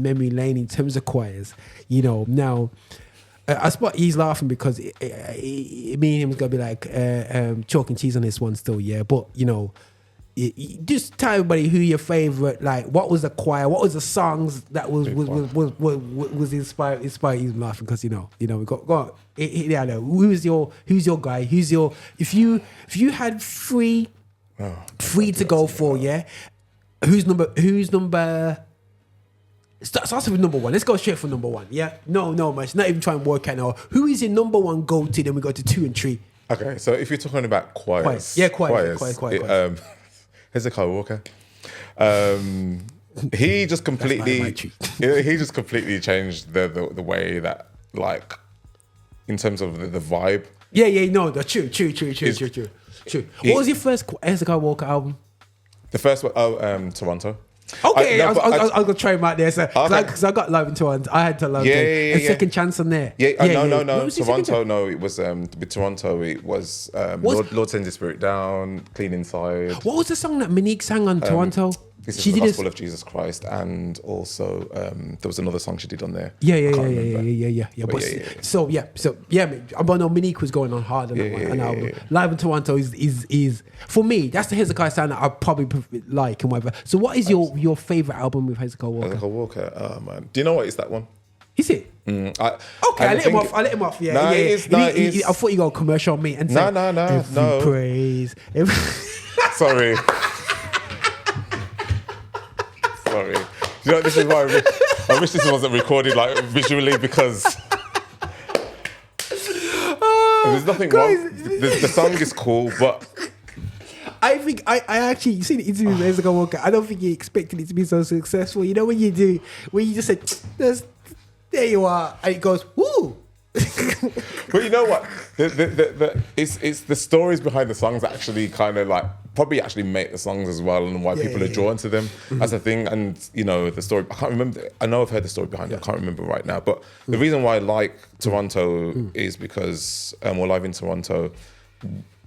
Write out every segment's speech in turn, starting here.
memory lane in terms of choirs. You know, now I spot he's laughing because me and him's gonna be like chalk and cheese on this one still, yeah. But you know, just tell everybody who your favorite, like what was the choir, what was the songs that was inspired you laughing because you know we got yeah. Who's your guy? Who's your if you had free to go for, yeah. Who's number? Starts with number one. Let's go straight for number one. Yeah. No, much. Not even trying to work out now. Who is your number one go-to? Then we go to 2 and 3. Okay, so if you're talking about choirs. Yeah, choirs. Hezekiah Walker. He just completely changed the way that, like, in terms of the vibe. True. What was your first Hezekiah Walker album? The first one, Toronto. Okay, I was gonna try him out there, because I got Live in Toronto. I had to love a second chance on there. No. Toronto, no. It was with Toronto. It was Lord Send Your Spirit Down, Clean Inside. What was the song that Manique sang on Toronto? This is the Gospel of Jesus Christ, and also there was another song she did on there. Yeah. So but no, Manique was going on hard on that album. Yeah. Live in Toronto is for me. That's the Hezekiah sound that I probably like and whatever. So, what is your favorite album with Hezekiah Walker? Hezekiah Walker, oh man, do you know what is that one? Is it? I let him off. Yeah. It is. I thought you got a commercial on me and say, no. Praise. Sorry. You know, this is why I wish this wasn't recorded like visually because there's nothing wrong. The song is cool, but I think I actually, you see the interview with Hezekiah Walker, I don't think he expected it to be so successful. You know when you just said, there you are, and it goes, woo. But you know what? It's the stories behind the songs that actually kind of like probably actually make the songs as well, and why people are drawn to them as a thing. And you know the story. I can't remember. I know I've heard the story behind it. I can't remember right now. But the reason why I like Toronto is because we're Live in Toronto.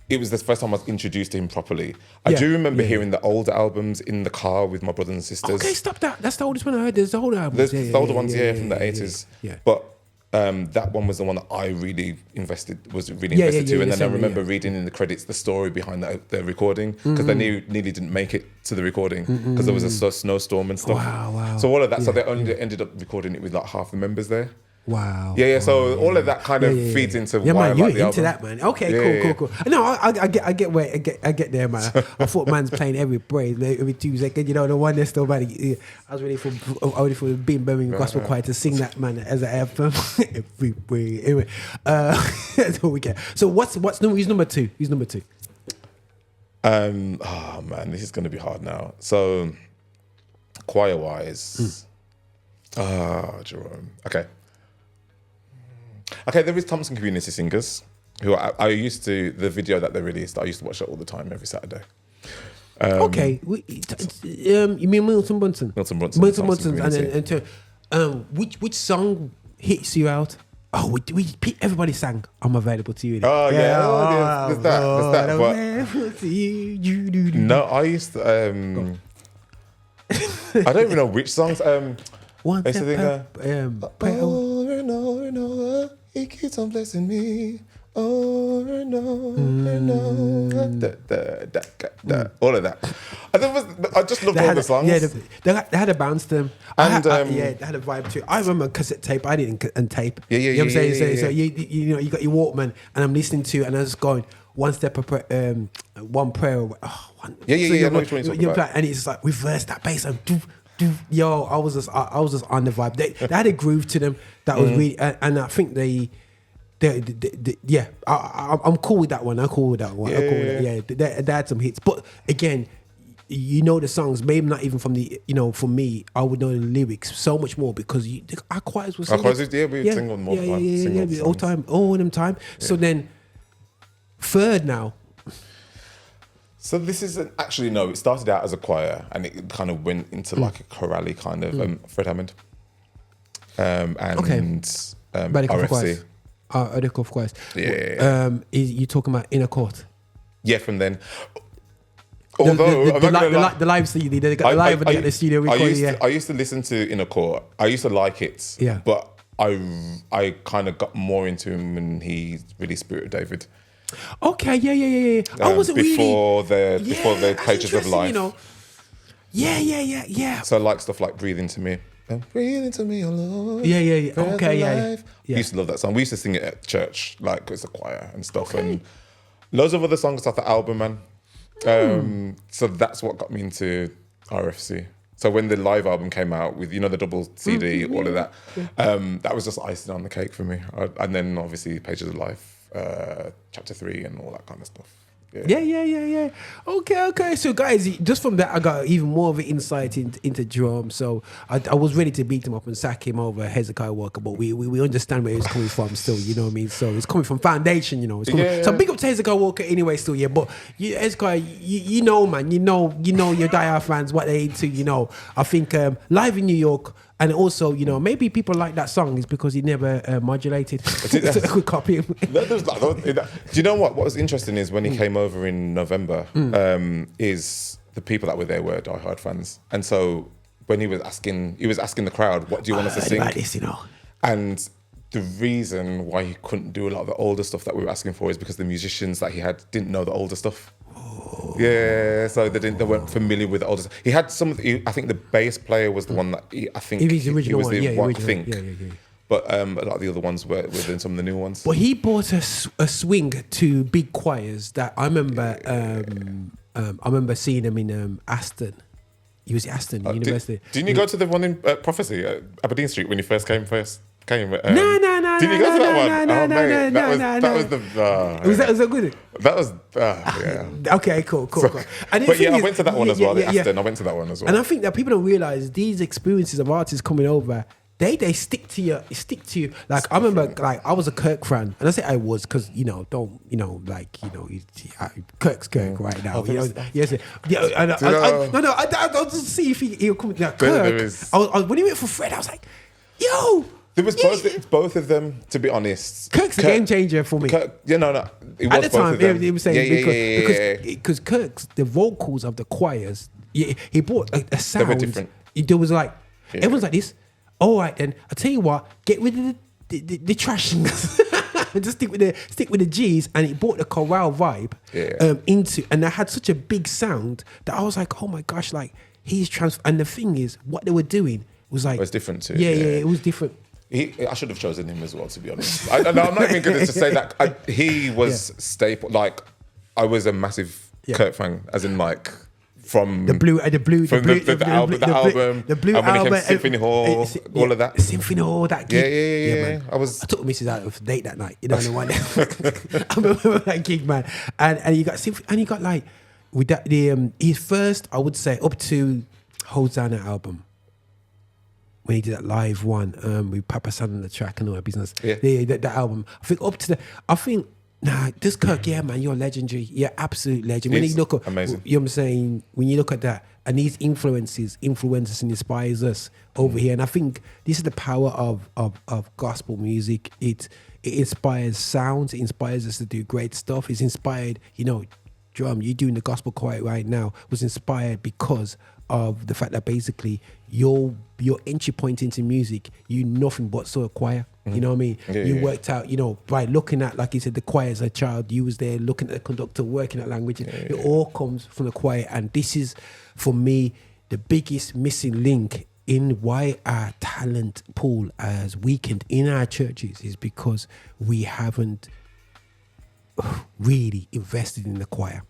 It was the first time I was introduced to him properly. I do remember hearing the older albums in the car with my brothers and sisters. Okay, stop that. That's the oldest one I heard. There's the older albums. There's the older ones, from the 80s. Yeah. But that one was the one that I really invested to. And then I remember reading in the credits the story behind the recording, because they nearly didn't make it to the recording because there was a snowstorm and stuff. Wow. So all of that, so they only ended up recording it with like half the members there. Wow. So all of that kind of feeds into why I like the album. Into that, man. Okay, cool. No, I get there, man. I thought man's playing every Tuesday. You know, the one that's still man. I was ready for being Birmingham Gospel Choir to sing that, man, as an anthem every break. Anyway, that's all we get. So who's number two? Who's number two? Oh man, this is going to be hard now. So choir wise, Jerome. Okay, there is Thompson Community Singers, who I used to, the video that they released, I used to watch that all the time, every Saturday. You mean Milton Bunsen? Milton Bunsen. And which song hits you out? Oh, everybody sang "I'm Available to You." Oh yeah, there's that. But no, I used to. I don't even know which songs. One I used to think, over and over and over, He keeps on blessing me. Over and over and over. All of that. I just loved all the songs. Yeah, they had a bounce to them. And they had a vibe too. I remember cassette tape. I didn't and tape. Yeah. You know what I'm saying? So you know, you got your Walkman, and I'm listening to, and I was going one step of one prayer. And it's like reverse that bass and. Yo, I was just on the vibe. They had a groove to them that was really, and I think I'm cool with that one. They had some hits, but again, you know the songs. Maybe not even from the, for me, I would know the lyrics so much more because our choirs were singing. We sing on more time. All them time. Yeah. So then, third now. So this isn't actually, no, it started out as a choir and it kind of went into like a chorale kind of, Fred Hammond and RFC. Radical Choirs. You talking about Inner Court? Yeah, from then. Although the live CD, they got live at the studio recording. I used to listen to Inner Core. I used to like it. Yeah. But I kind of got more into him when he released Spirit of David. Okay, yeah. I wasn't before really before the Pages of Life. You know. Yeah. So I like stuff like Breathe Into Me. Breathe into me, oh Lord. Yeah. Okay, yeah. We used to love that song. We used to sing it at church, like it's a choir and stuff, and loads of other songs off the album, man. So that's what got me into RFC. So when the live album came out with, the double CD, all of that, that was just icing on the cake for me. And then obviously Pages of Life, Chapter 3 and all that kind of stuff. Yeah. Okay. So guys, just from that, I got even more of an insight into Jerome. So I was ready to beat him up and sack him over Hezekiah Walker, but we understand where he's coming from still, you know what I mean? So it's coming from foundation, So big up to Hezekiah Walker anyway still, but Hezekiah, you know, man, you know your diehard fans, what they into, I think live in New York. And also, maybe people like that song is because he never modulated. Could copy him. Do you know what? What was interesting is when he came over in November, is the people that were there were diehard fans, and so when he was asking the crowd, "What do you want us to sing?" Like this, And the reason why he couldn't do a lot of the older stuff that we were asking for is because the musicians that he had didn't know the older stuff. Yeah, so they weren't familiar with the older stuff. He had I think the bass player was the one that he was the original one. Yeah. But a lot of the other ones were in some of the new ones. But he brought a swing to big choirs that I remember. I remember seeing him in Aston. He was at Aston University. Didn't you go to the one in Prophecy at Aberdeen Street when you first came? No. Didn't you go to that one? No. That was the. Was that good? That was yeah. Okay, cool. And but I went to that one as well. Aston, I went to that one as well. And I think that people don't realize these experiences of artists coming over. They stick to you. Like I remember, like I was a Kirk fan, and I say I was because Kirk's Kirk right now. Yes, yeah. I don't see if he'll come. Like, Kirk, when he went for Fred, I was like, yo. There was both of them, to be honest. Kirk's a game changer for me. It was at the time, he was saying because Kirk's the vocals of the choirs. He brought a sound. They were different. There was like everyone's like this. All right, then I tell you what, get rid of the trashing and just stick with the G's, and it brought the chorale vibe into, and that had such a big sound that I was like, oh my gosh, like he's and the thing is, what they were doing was like, it was different too. Yeah, it was different. I should have chosen him as well, to be honest. I'm not even going to say that. He was staple. Like I was a massive Kirk fan, as in like. From the album, Symphony Hall, all of that. Symphony Hall, that gig. Yeah, man. I took Mrs. out of date that night. I remember that gig, man. And you got Symphony, and you got like with that his first, I would say, up to Hosanna album. When he did that live one with Papa San on the track and all that business. That album. I think up to this Kirk, man, you're legendary. You're absolute legend. When you look at, amazing. You know what I'm saying? When you look at that, and these influences and inspires us over here. And I think this is the power of gospel music. It inspires sounds. It inspires us to do great stuff. It's inspired, Drum, you doing the gospel choir right now was inspired because of the fact that basically your entry point into music, you nothing but saw a choir. You know what I mean? You worked out, by looking at, like you said, the choir as a child, you was there looking at the conductor, working that language. It all comes from the choir. And this is, for me, the biggest missing link in why our talent pool has weakened in our churches is because we haven't really invested in the choir.